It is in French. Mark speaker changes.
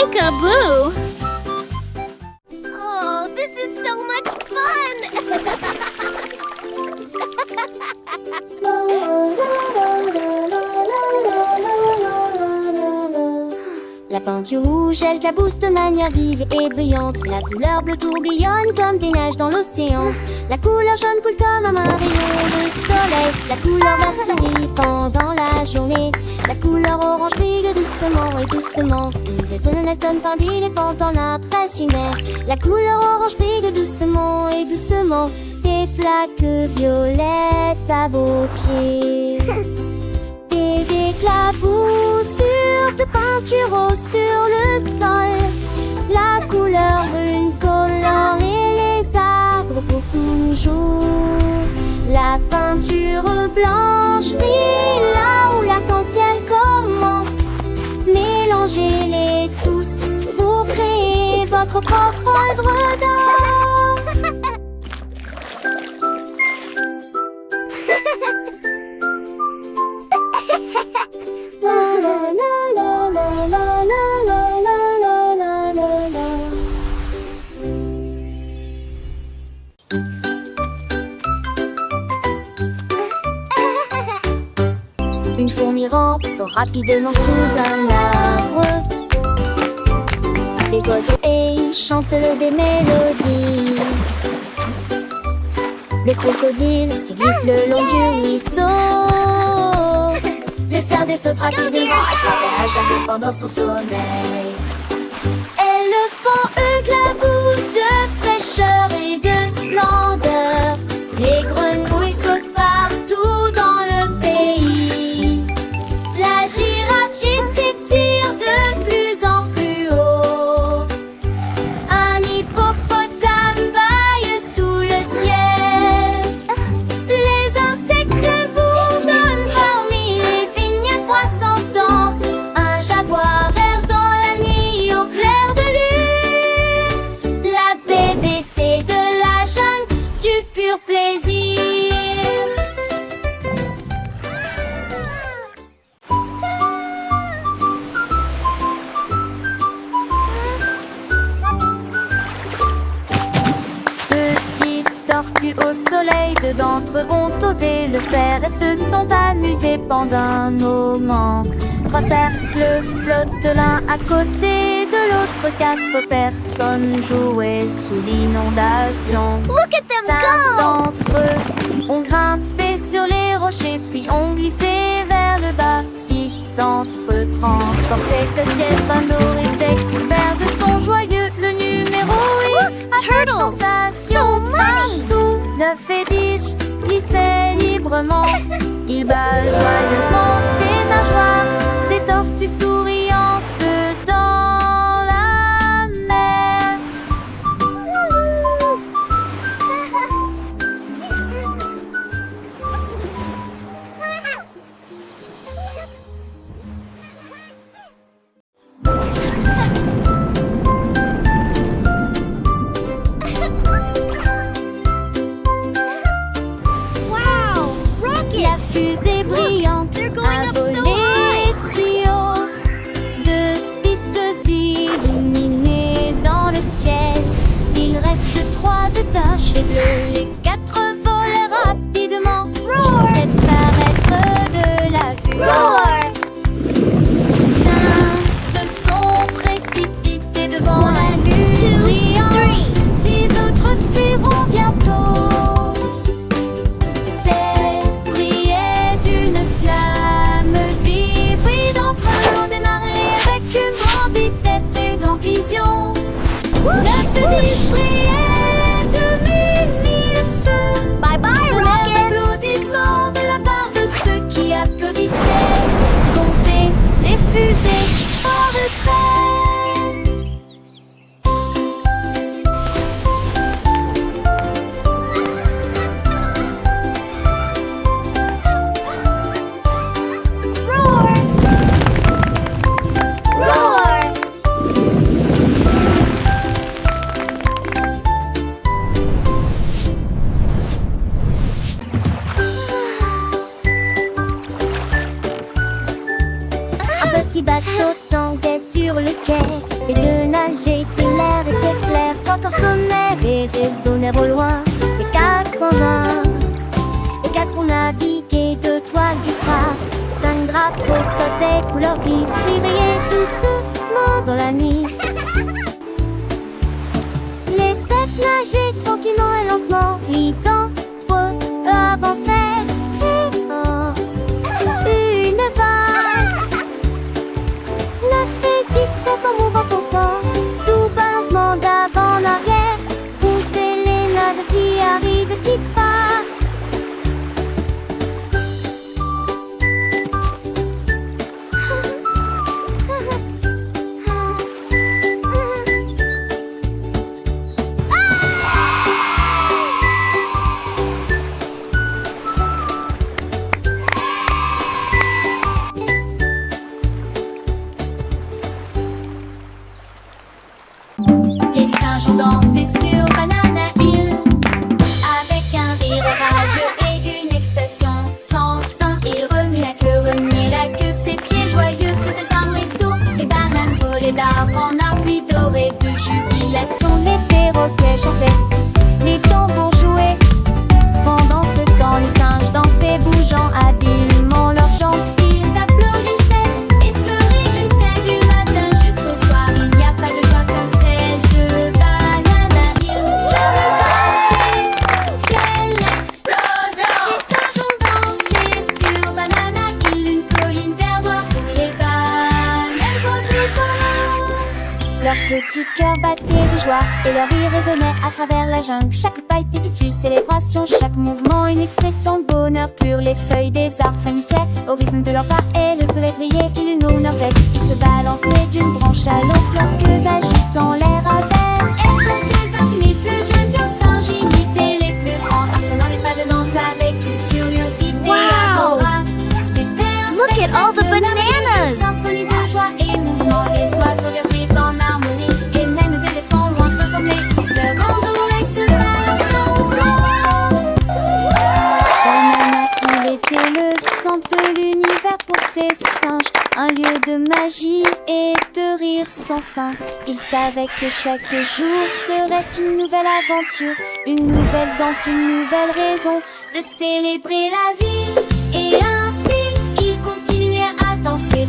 Speaker 1: Peekaboo!
Speaker 2: Oh, this is so much fun!
Speaker 3: La peinture rouge, elle éclabousse de manière vive et brillante. La couleur bleue tourbillonne comme des neiges dans l'océan. La couleur jaune coule comme un rayon de soleil. La couleur verte sourit pendant la journée. La couleur orange brille doucement et doucement. Une résonance donne pain dépend en impressionnaire. La couleur orange brille doucement et doucement. Des flaques violettes à vos pieds. Des éclaboussures de peinture sur le sol. La couleur brune colore les arbres pour toujours. La peinture blanche brille là où l'arc-en-ciel commence. Mélangez-les tous pour créer votre propre œuvre d'art. Une fourmi rampe rapidement sous un arbre. Les oiseaux chantent des mélodies. Le crocodile se glisse le long du ruisseau. Le cerf saute rapidement à travers la jungle pendant son sommeil. Éléphant éclabousse de fraîcheur et de splendeur. Les grenouilles sautent partout dans le pays. La girafe s'étire de plus en plus haut. Un hippopotame bâille sous le ciel. Les insectes bourdonnent parmi les vignes, croissance dense. Un jaguar erre dans la nuit au clair de lune. La BBC de la jungle, du pur plaisir. Petites tortues au soleil, deux d'entre eux ont osé le faire et se sont amusés pendant un moment. Trois cercles flottent l'un à côté de l'autre, quatre personnes jouaient sous l'inondation.
Speaker 2: Look at them
Speaker 3: Cinq
Speaker 2: go!
Speaker 3: d'entre eux ont grimpé sur les rochers, puis ont glissé vers le bas. Six d'entre eux transportaient que quelqu'un nourrissait, couvert de son joyeux, le numéro 8.
Speaker 2: Turtles!
Speaker 3: Sensation
Speaker 2: So many!
Speaker 3: partout. 9 et 10 glissaient librement. Ils battent joyeusement ses nageoires, des tortues souriantes dans la mer.
Speaker 2: Wow! Rocket!
Speaker 3: La fusée brillante
Speaker 2: they're going
Speaker 3: a
Speaker 2: up so
Speaker 3: volé petit bateau tanguait sur le quai. Les deux nageaient et l'air était clair quand on sonnait et résonnait au loin. Les quatre ont navigué de toile du phare. 5 drapeaux flottaient couleur vive, s'éveillaient doucement dans la nuit. Les 7 nageaient tranquillement et lentement, puis d'entre eux avançaient, créant une vague. 9 et 10 sont en mouvement constant, tout balancement d'avant en arrière. Comptez les navires qui arrivent et qui partent. Les singes ont dansé sur Banana Hill avec un rire radieux et une excitation sans fin. Ils remuaient la queue, ses pieds joyeux faisaient un bruit sourd. Les bananes volaient d'arbre en arbre, puis dorées de jubilation. Les perroquets chantaient, les tambours jouaient. Pendant ce temps, les singes dansaient, bougeant habilement leurs jambes. Ils applaudissaient et se réjouissaient du matin jusqu'au soir. Il n'y a pas de joie comme celle de Banana Hill. Jamais parti, quelle explosion! Les singes ont dansé sur Banana Hill, une colline vert noire où les bananes construisent son lance. Leurs petits cœurs battaient de joie et leur rire résonnait à travers la jungle. Chaque pas était une célébration, chaque mouvement une expression de bonheur pur. Les feuilles des arbres frémissaient au rythme de leurs pas et le soleil brillait illuminant leurs têtes. Ils se balançaient d'une branche à l'autre, leurs queues agitant l'air à verre. Et quand ils intimidaient les plus jeunes vieux singes, imitaient les plus grands, apprenant les pas de danse avec une curiosité adorable. C'était un
Speaker 2: Look at all the
Speaker 3: spectacle
Speaker 2: bananas!
Speaker 3: merveilleux, symphonie de joie et mouvement. Les oiseaux gazouillent en harmonie et même les éléphants lointains semblaient leurs grands oreilles se balançant doucement. Banana Hill était le centre de l'univers pour ces singes, un lieu de magie et de rire sans fin. Ils savaient que chaque jour serait une nouvelle aventure, une nouvelle danse, une nouvelle raison de célébrer la vie. Et ainsi, ils continuaient à danser.